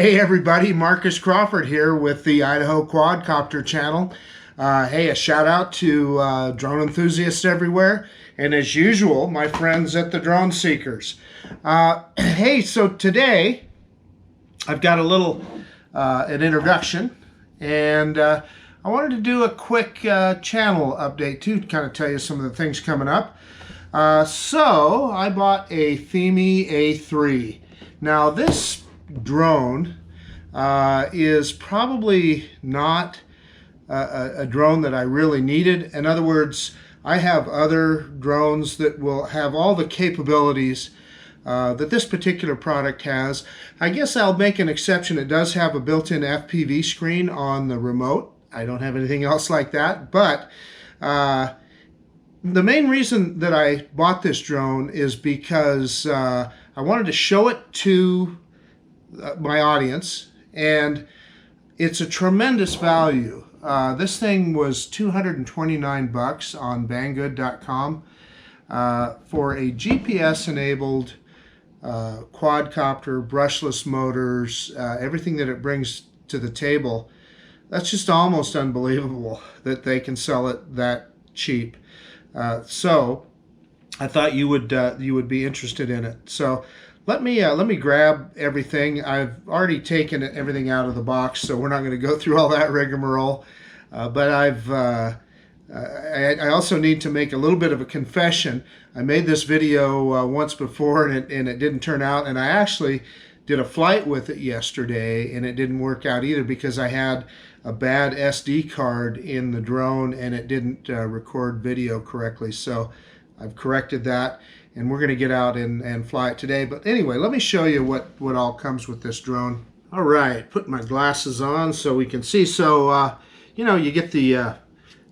Hey everybody, Marcus Crawford here with the Idaho Quadcopter channel. Hey, a shout out to drone enthusiasts everywhere, and as usual, my friends at the Drone Seekers. Hey, so today I've got a little an introduction, and I wanted to do a quick channel update too, to kind of tell you some of the things coming up. So I bought a Fimi A3. Now this drone is probably not a drone that I really needed. In other words, I have other drones that will have all the capabilities that this particular product has. I guess I'll make an exception. It does have a built-in FPV screen on the remote. I don't have anything else like that, but the main reason that I bought this drone is because I wanted to show it to my audience, and it's a tremendous value. This thing was $229 on Banggood.com for a GPS-enabled quadcopter, brushless motors, everything that it brings to the table. That's just almost unbelievable that they can sell it that cheap. So I thought you would be interested in it. So let me grab everything. I've already taken everything out of the box, so we're not going to go through all that rigmarole. But I also need to make a little bit of a confession. I made this video once before, and it didn't turn out. And I actually did a flight with it yesterday, and it didn't work out either because I had a bad SD card in the drone, and it didn't record video correctly. So I've corrected that, and we're going to get out and fly it today. But anyway, let me show you what all comes with this drone. All right, put my glasses on so we can see. So you know, you get the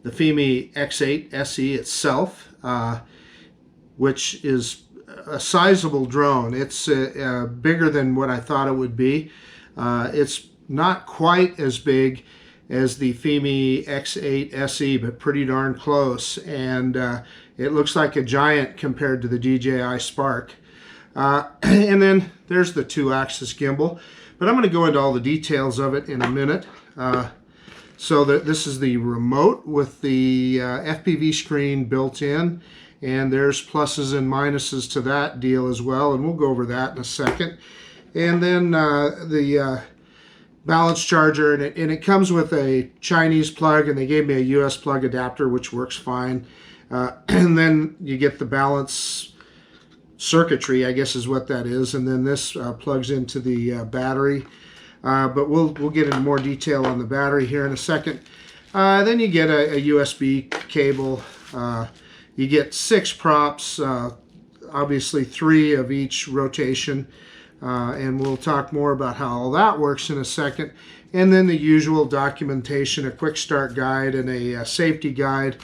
Fimi X8 SE itself, which is a sizable drone. It's bigger than what I thought it would be. It's not quite as big as the Fimi X8 SE, but pretty darn close. And it looks like a giant compared to the DJI Spark. And then there's the 2-axis gimbal. But I'm going to go into all the details of it in a minute. So this is the remote with the FPV screen built in. And there's pluses and minuses to that deal as well. And we'll go over that in a second. And then the balance charger, and it comes with a Chinese plug, and they gave me a US plug adapter, which works fine. And then you get the balance circuitry, I guess is what that is, and then this plugs into the battery. But we'll get into more detail on the battery here in a second. Then you get a USB cable. You get 6 props, obviously 3 of each rotation. And we'll talk more about how all that works in a second. And then the usual documentation, a quick start guide and a safety guide.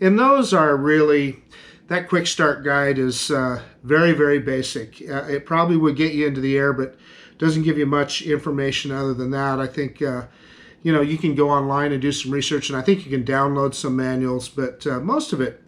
And those are really, that quick start guide is very, very basic. It probably would get you into the air, but doesn't give you much information other than that. I think, you know, you can go online and do some research, and I think you can download some manuals, but most of it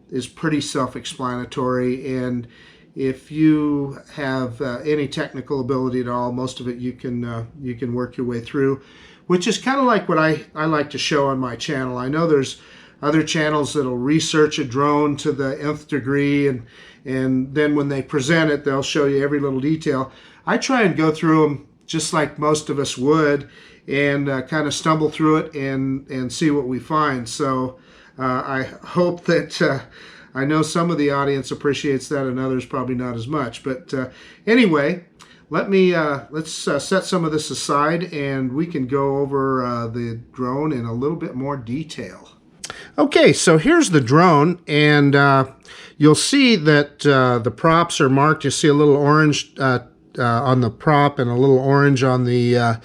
is pretty self-explanatory. And if you have any technical ability at all, most of it you can work your way through, which is kind of like what I like to show on my channel. I know there's other channels that'll research a drone to the nth degree, and then when they present it, they'll show you every little detail. I try and go through them just like most of us would, and kind of stumble through it and see what we find. So I hope that I know some of the audience appreciates that, and others probably not as much. But anyway, let's set some of this aside, and we can go over the drone in a little bit more detail. Okay, so here's the drone, and you'll see that the props are marked. You see a little orange on the prop and a little orange on the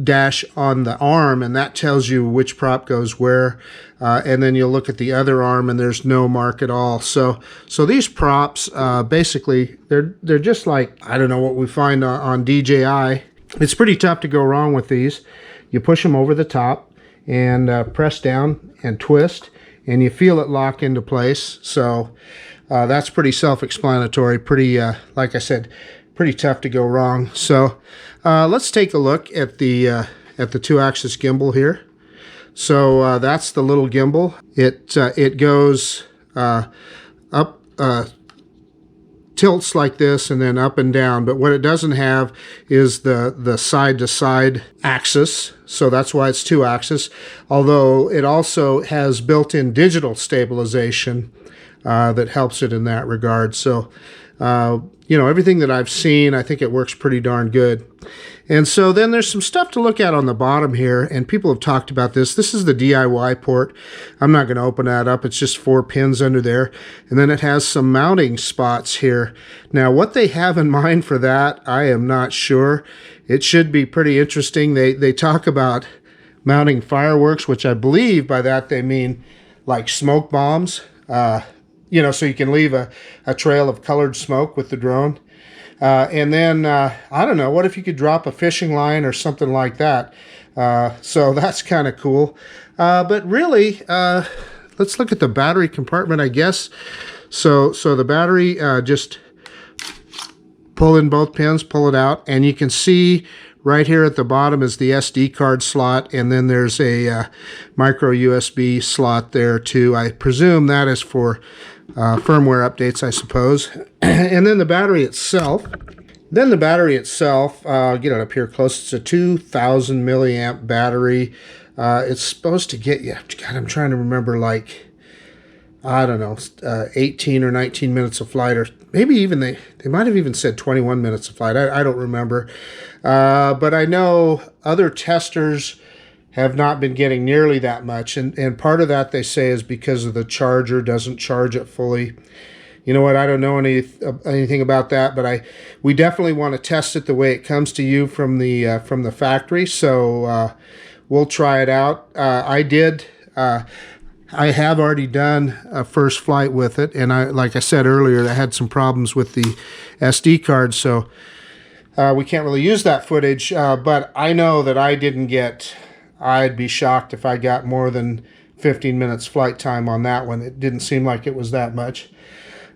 dash on the arm, and that tells you which prop goes where. And then you'll look at the other arm, and there's no mark at all. So these props, basically, they're just like, I don't know what we find on DJI. It's pretty tough to go wrong with these. You push them over the top and press down and twist, and you feel it lock into place. So that's pretty self-explanatory. Pretty, like I said, pretty tough to go wrong. So let's take a look at the 2-axis gimbal here. So that's the little gimbal. It goes up, tilts like this, and then up and down. But what it doesn't have is the side-to-side axis. So that's why it's 2-axis. Although it also has built-in digital stabilization that helps it in that regard. So you know, everything that I've seen, I think it works pretty darn good. And so then there's some stuff to look at on the bottom here, and people have talked about this. This is the DIY port. I'm not going to open that up. It's just 4 pins under there. And then it has some mounting spots here. Now, what they have in mind for that, I am not sure. It should be pretty interesting. They talk about mounting fireworks, which I believe by that they mean like smoke bombs. You know, so you can leave a trail of colored smoke with the drone. And then, I don't know, what if you could drop a fishing line or something like that? So that's kind of cool. But really, let's look at the battery compartment, I guess. So the battery, just pull in both pins, pull it out, and you can see right here at the bottom is the SD card slot, and then there's a micro USB slot there too. I presume that is for firmware updates, I suppose. And then the battery itself. I'll get it up here close. It's a 2,000 milliamp battery. It's supposed to get you, God, I'm trying to remember, like, I don't know, 18 or 19 minutes of flight, or maybe even they might have even said 21 minutes of flight. I don't remember. But I know other testers have not been getting nearly that much, and part of that, they say, is because of the charger doesn't charge it fully. You know what, I don't know anything about that, but we definitely want to test it the way it comes to you from the factory. So we'll try it out. I have already done a first flight with it, and like I said earlier, I had some problems with the SD card, so we can't really use that footage. But I know that I'd be shocked if I got more than 15 minutes flight time on that one. It didn't seem like it was that much.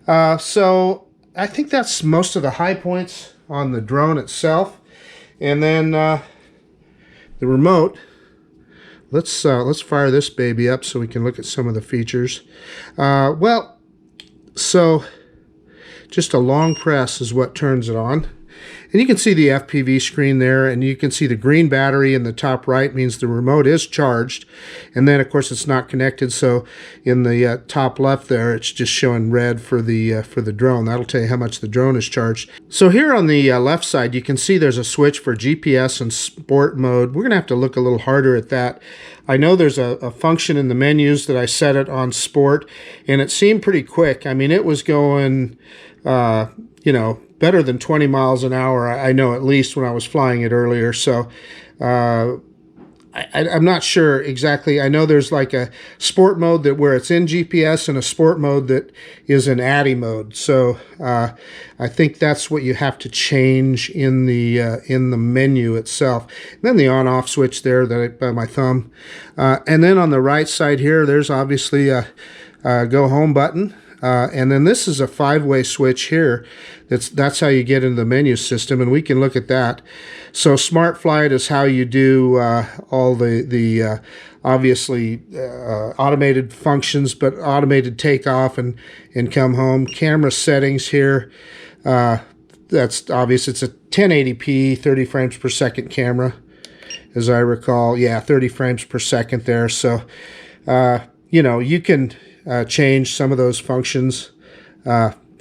So I think that's most of the high points on the drone itself. And then the remote. Let's fire this baby up so we can look at some of the features. Well, so just a long press is what turns it on. And you can see the FPV screen there, and you can see the green battery in the top right means the remote is charged. And then, of course, it's not connected, so in the top left there, it's just showing red for the drone. That'll tell you how much the drone is charged. So here on the left side, you can see there's a switch for GPS and sport mode. We're going to have to look a little harder at that. I know there's a function in the menus that I set it on sport, and it seemed pretty quick. I mean, it was going, you know, better than 20 miles an hour, I know, at least when I was flying it earlier. So I'm not sure exactly. I know there's like a sport mode where it's in GPS, and a sport mode that is in ADI mode. So I think that's what you have to change in the menu itself. And then the on-off switch there by my thumb. And then on the right side here, there's obviously a go home button. And then this is a 5-way switch here. That's how you get into the menu system, and we can look at that. So Smart Flight is how you do all the obviously automated functions, but automated takeoff and come home. Camera settings here. That's obvious. It's a 1080p, 30 frames per second camera, as I recall. Yeah, 30 frames per second there. So, you know, you can change some of those functions.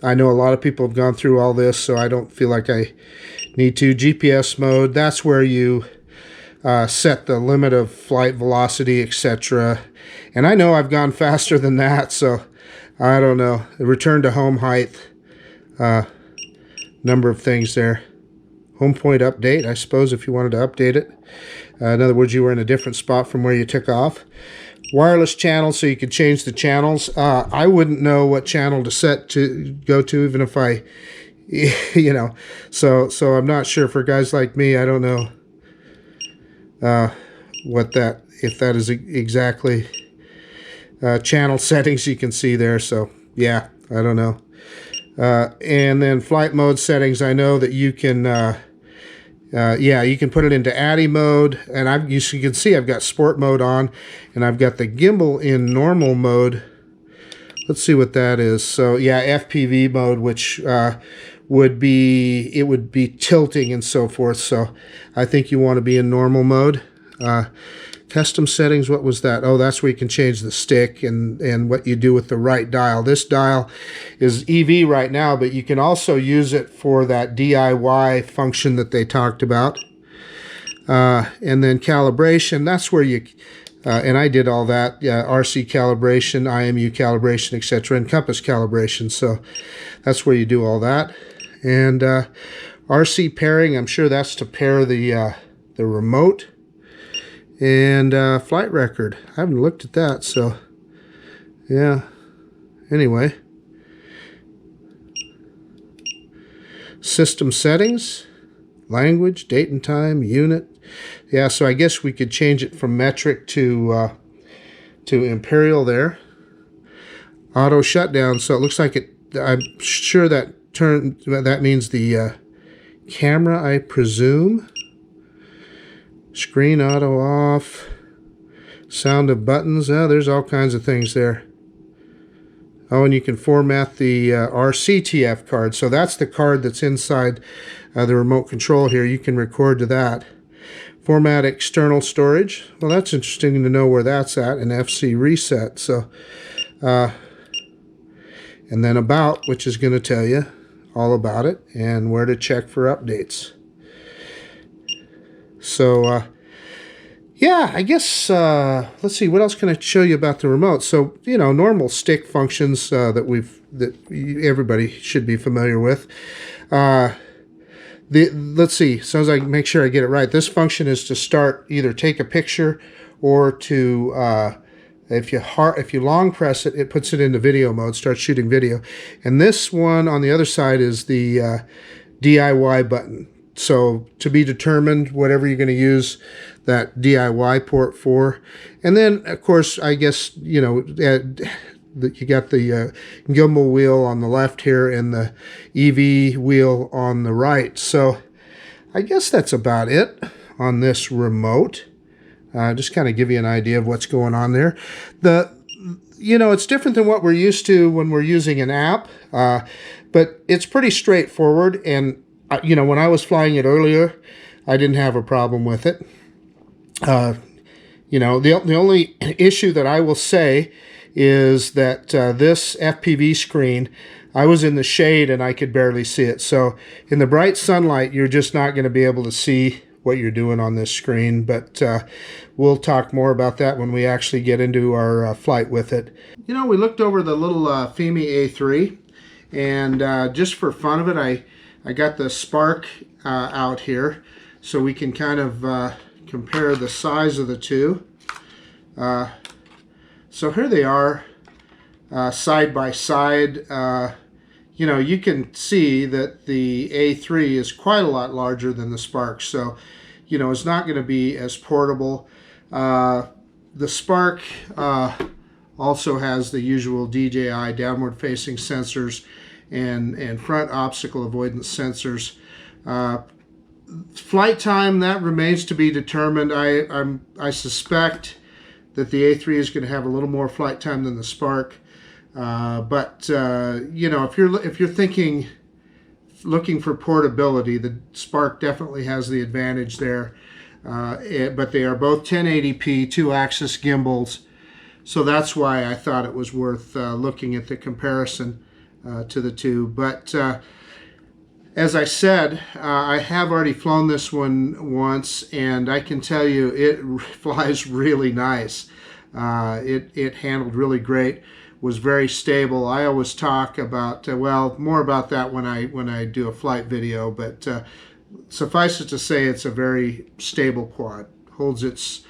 I know a lot of people have gone through all this, so I don't feel like I need to. GPS mode, that's where you set the limit of flight velocity, etc. And I know I've gone faster than that, so I don't know. Return to home height, number of things there. Home point update, I suppose, if you wanted to update it. In other words, you were in a different spot from where you took off. Wireless channel, so you could change the channels. I wouldn't know what channel to set to go to, even if I, you know. So I'm not sure. For guys like me, I don't know if that is exactly channel settings you can see there. So yeah, I don't know. And then flight mode settings, I know that you can, yeah, you can put it into ADI mode. And you can see I've got sport mode on, and I've got the gimbal in normal mode. Let's see what that is. So yeah, FPV mode, which would be tilting and so forth. So I think you want to be in normal mode. Custom settings, what was that? Oh, that's where you can change the stick and what you do with the right dial. This dial is EV right now, but you can also use it for that DIY function that they talked about. And then calibration, that's where you, and I did all that, RC calibration, IMU calibration, etc., and compass calibration. So that's where you do all that. And RC pairing, I'm sure that's to pair the remote. And flight record, I haven't looked at that, so yeah. Anyway, system settings, language, date and time, unit. Yeah, so I guess we could change it from metric to imperial there. Auto shutdown, so it looks like it. I'm sure that means the camera, I presume. Screen auto off. Sound of buttons. Oh, there's all kinds of things there. Oh, and you can format the RCTF card. So that's the card that's inside the remote control here. You can record to that. Format external storage. Well, that's interesting to know where that's at. And FC reset. So, and then about, which is going to tell you all about it and where to check for updates. So, yeah, I guess, let's see, what else can I show you about the remote? So, you know, normal stick functions that everybody should be familiar with. Let's see, as soon as I make sure I get it right, this function is to start, either take a picture or to, if you long press it, it puts it into video mode, starts shooting video. And this one on the other side is the DIY button. So to be determined, whatever you're going to use that DIY port for. And then, of course, I guess, you know, you got the gimbal wheel on the left here and the EV wheel on the right. So I guess that's about it on this remote. Just kind of give you an idea of what's going on there. You know, it's different than what we're used to when we're using an app, but it's pretty straightforward. And you know, when I was flying it earlier, I didn't have a problem with it. You know, the only issue that I will say is that this FPV screen, I was in the shade and I could barely see it. So in the bright sunlight, you're just not going to be able to see what you're doing on this screen. But we'll talk more about that when we actually get into our flight with it. You know, we looked over the little Fimi A3, and just for fun of it, I got the Spark out here so we can kind of compare the size of the two. So here they are side by side. You know, you can see that the A3 is quite a lot larger than the Spark, so you know it's not going to be as portable. The Spark also has the usual DJI downward facing sensors and front obstacle avoidance sensors. Flight time, that remains to be determined. I suspect that the A3 is going to have a little more flight time than the Spark, but you know, if you're looking for portability, the Spark definitely has the advantage there. But they are both 1080p 2-axis gimbals, so that's why I thought it was worth looking at the comparison to the two. But as I said, I have already flown this one once, and I can tell you it flies really nice. It handled really great, was very stable. I always talk about, well, more about that when I do a flight video, but suffice it to say it's a very stable quad. Holds its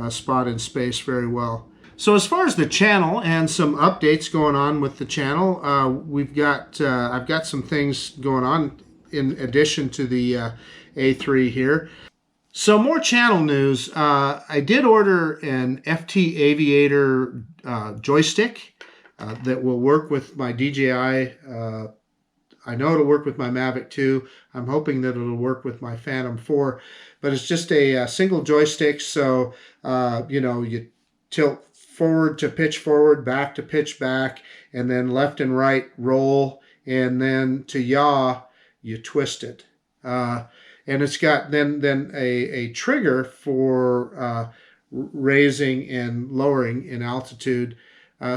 spot in space very well. So as far as the channel and some updates going on with the channel, I've got some things going on in addition to the A3 here. So more channel news. I did order an FT Aviator joystick that will work with my DJI I know it'll work with my Mavic 2. I'm hoping that it'll work with my Phantom 4. But it's just a single joystick, so you tilt forward to pitch forward, back to pitch back, and then left and right roll, and then to yaw, you twist it. And it's got then a trigger for raising and lowering in altitude.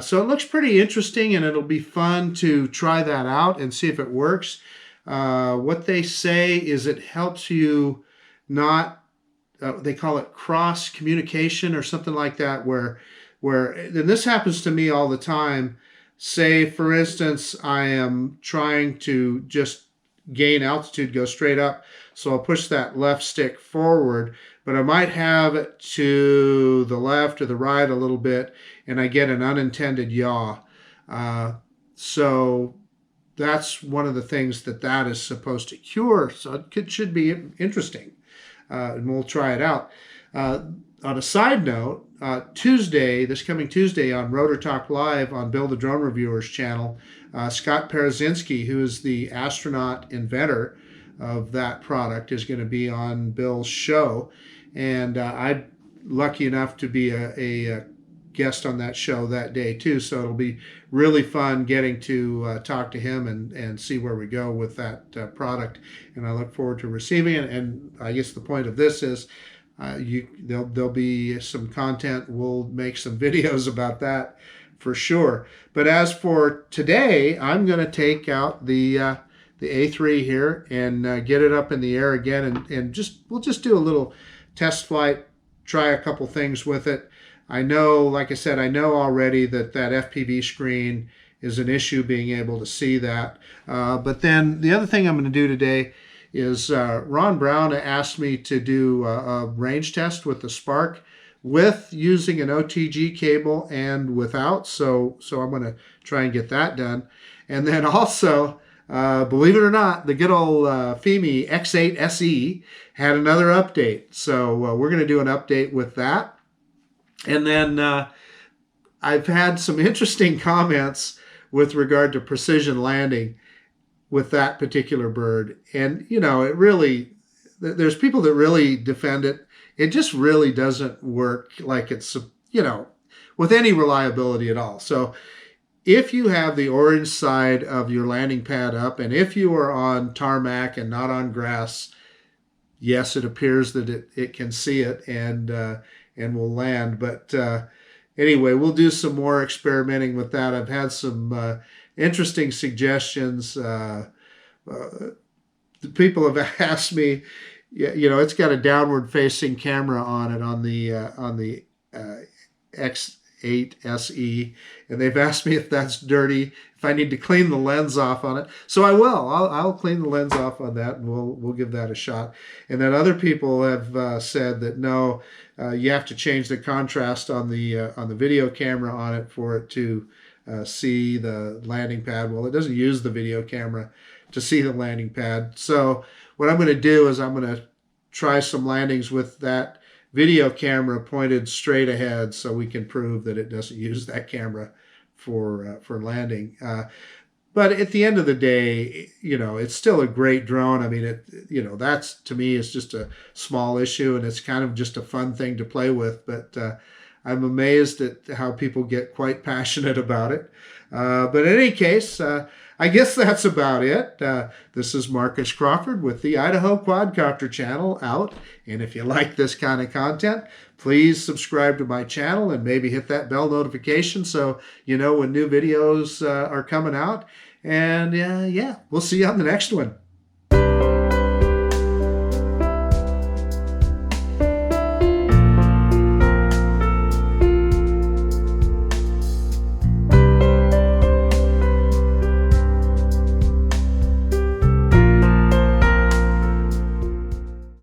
So it looks pretty interesting, and it'll be fun to try that out and see if it works. What they say is it helps you not, they call it cross communication or something like that, where and this happens to me all the time. Say, for instance, I am trying to just gain altitude, go straight up, so I'll push that left stick forward, but I might have it to the left or the right a little bit, and I get an unintended yaw. So that's one of the things that is supposed to cure, so it should be interesting, and we'll try it out. On a side note, this coming Tuesday on Rotor Talk Live on Bill the Drone Reviewer's channel, Scott Parazynski, who is the astronaut inventor of that product, is going to be on Bill's show. And I'm lucky enough to be a guest on that show that day too. So it'll be really fun getting to talk to him and see where we go with that product. And I look forward to receiving it. And I guess the point of this is there'll be some content. We'll make some videos about that for sure. But as for today, I'm going to take out the A3 here and get it up in the air again, and we'll just do a little test flight, try a couple things with it. I know, like I said, I know already that FPV screen is an issue being able to see that. But then the other thing I'm going to do today is Ron Brown asked me to do a range test with the Spark with using an OTG cable and without. So I'm going to try and get that done. And then also, believe it or not, the good old Fimi X8 SE had another update. So we're going to do an update with that. And then I've had some interesting comments with regard to precision landing with that particular bird. And, it really, there's people that really defend it. It just really doesn't work like it's, with any reliability at all. So if you have the orange side of your landing pad up, and if you are on tarmac and not on grass, yes, it appears that it can see it and will land. But anyway, we'll do some more experimenting with that. I've had some interesting suggestions. The people have asked me, it's got a downward facing camera on it on the X8 SE, and they've asked me if that's dirty, if I need to clean the lens off on it. So I will. I'll clean the lens off on that, and we'll give that a shot. And then other people have said that no, you have to change the contrast on the video camera on it for it to see the landing pad. Well, it doesn't use the video camera to see the landing pad. So what I'm going to do is I'm going to try some landings with that video camera pointed straight ahead, so we can prove that it doesn't use that camera for landing. But at the end of the day, it's still a great drone. I mean, that's, to me, is just a small issue, and it's kind of just a fun thing to play with. But I'm amazed at how people get quite passionate about it. But in any case, I guess that's about it. This is Marcus Crawford with the Idaho Quadcopter channel out. And if you like this kind of content, please subscribe to my channel and maybe hit that bell notification so you know when new videos are coming out. And yeah, we'll see you on the next one.